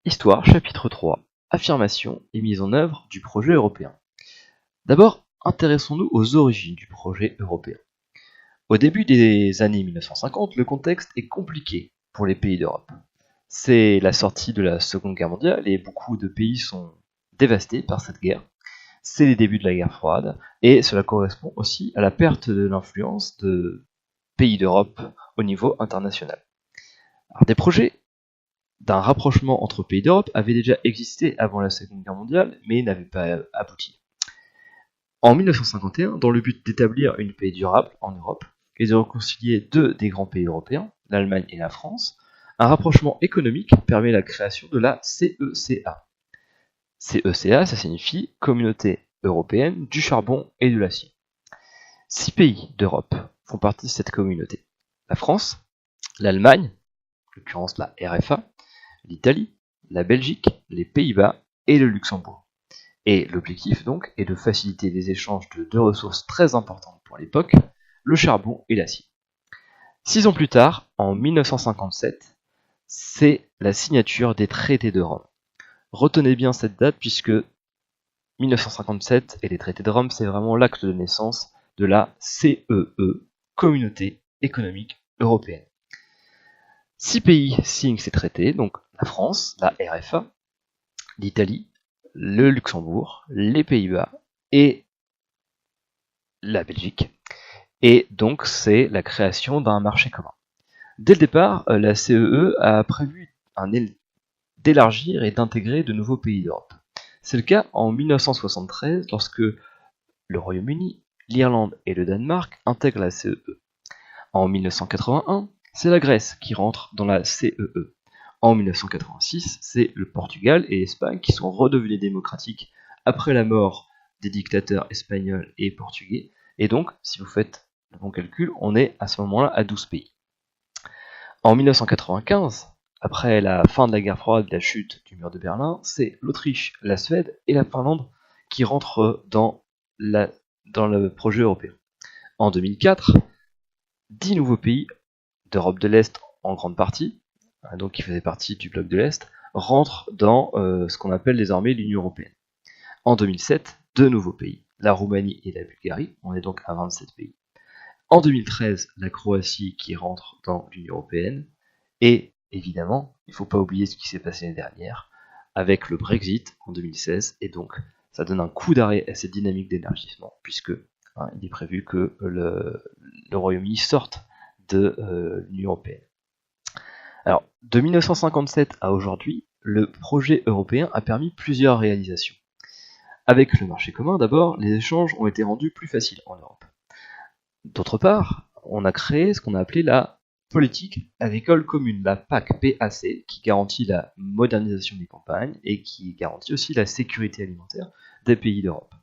Histoire, chapitre 3. Affirmation et mise en œuvre du projet européen. D'abord, intéressons-nous aux origines du projet européen. Au début des années 1950, le contexte est compliqué pour les pays d'Europe. C'est la sortie de la Seconde Guerre mondiale et beaucoup de pays sont dévastés par cette guerre. C'est les débuts de la guerre froide et cela correspond aussi à la perte de l'influence de pays d'Europe au niveau international. Alors, des projets d'un rapprochement entre pays d'Europe avait déjà existé avant la Seconde Guerre mondiale, mais n'avait pas abouti. En 1951, dans le but d'établir une paix durable en Europe et de réconcilier deux des grands pays européens, l'Allemagne et la France, un rapprochement économique permet la création de la CECA. CECA, ça signifie Communauté européenne du charbon et de l'acier. 6 pays d'Europe font partie de cette communauté. La France, l'Allemagne, en l'occurrence la RFA, l'Italie, la Belgique, les Pays-Bas et le Luxembourg. Et l'objectif donc est de faciliter les échanges de deux ressources très importantes pour l'époque, le charbon et l'acier. 6 ans plus tard, en 1957, c'est la signature des traités de Rome. Retenez bien cette date puisque 1957 et les traités de Rome, c'est vraiment l'acte de naissance de la CEE, Communauté économique européenne. 6 pays signent ces traités, donc la France, la RFA, l'Italie, le Luxembourg, les Pays-Bas et la Belgique. Et donc c'est la création d'un marché commun. Dès le départ, la CEE a prévu d'élargir et d'intégrer de nouveaux pays d'Europe. C'est le cas en 1973 lorsque le Royaume-Uni, l'Irlande et le Danemark intègrent la CEE. En 1981, c'est la Grèce qui rentre dans la CEE. En 1986, c'est le Portugal et l'Espagne qui sont redevenus démocratiques après la mort des dictateurs espagnols et portugais. Et donc, si vous faites le bon calcul, on est à ce moment-là à 12 pays. En 1995, après la fin de la guerre froide et la chute du mur de Berlin, c'est l'Autriche, la Suède et la Finlande qui rentrent dans le projet européen. En 2004, 10 nouveaux pays d'Europe de l'Est en grande partie, donc qui faisaient partie du bloc de l'Est, rentrent dans ce qu'on appelle désormais l'Union européenne. En 2007, 2 nouveaux pays, la Roumanie et la Bulgarie, on est donc à 27 pays. En 2013, la Croatie qui rentre dans l'Union européenne, et évidemment, il ne faut pas oublier ce qui s'est passé l'année dernière, avec le Brexit en 2016, et donc ça donne un coup d'arrêt à cette dynamique d'élargissement, puisque il est prévu que le Royaume-Uni sorte de l'Union européenne. Alors, de 1957 à aujourd'hui, le projet européen a permis plusieurs réalisations. Avec le marché commun, d'abord, les échanges ont été rendus plus faciles en Europe. D'autre part, on a créé ce qu'on a appelé la politique agricole commune, la PAC, PAC, qui garantit la modernisation des campagnes et qui garantit aussi la sécurité alimentaire des pays d'Europe.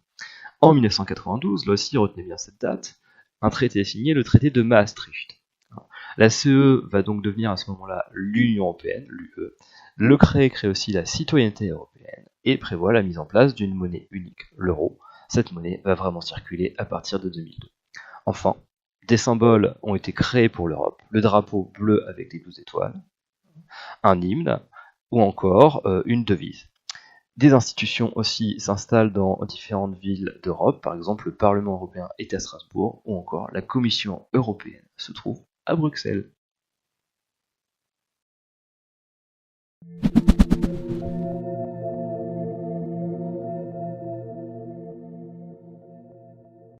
En 1992, là aussi retenez bien cette date, un traité est signé, le traité de Maastricht. La CE va donc devenir à ce moment-là l'Union européenne, l'UE. Le CRE crée aussi la citoyenneté européenne et prévoit la mise en place d'une monnaie unique, l'euro. Cette monnaie va vraiment circuler à partir de 2002. Enfin, des symboles ont été créés pour l'Europe, le drapeau bleu avec les 12 étoiles, un hymne ou encore une devise. Des institutions aussi s'installent dans différentes villes d'Europe, par exemple le Parlement européen est à Strasbourg, ou encore la Commission européenne se trouve à Bruxelles.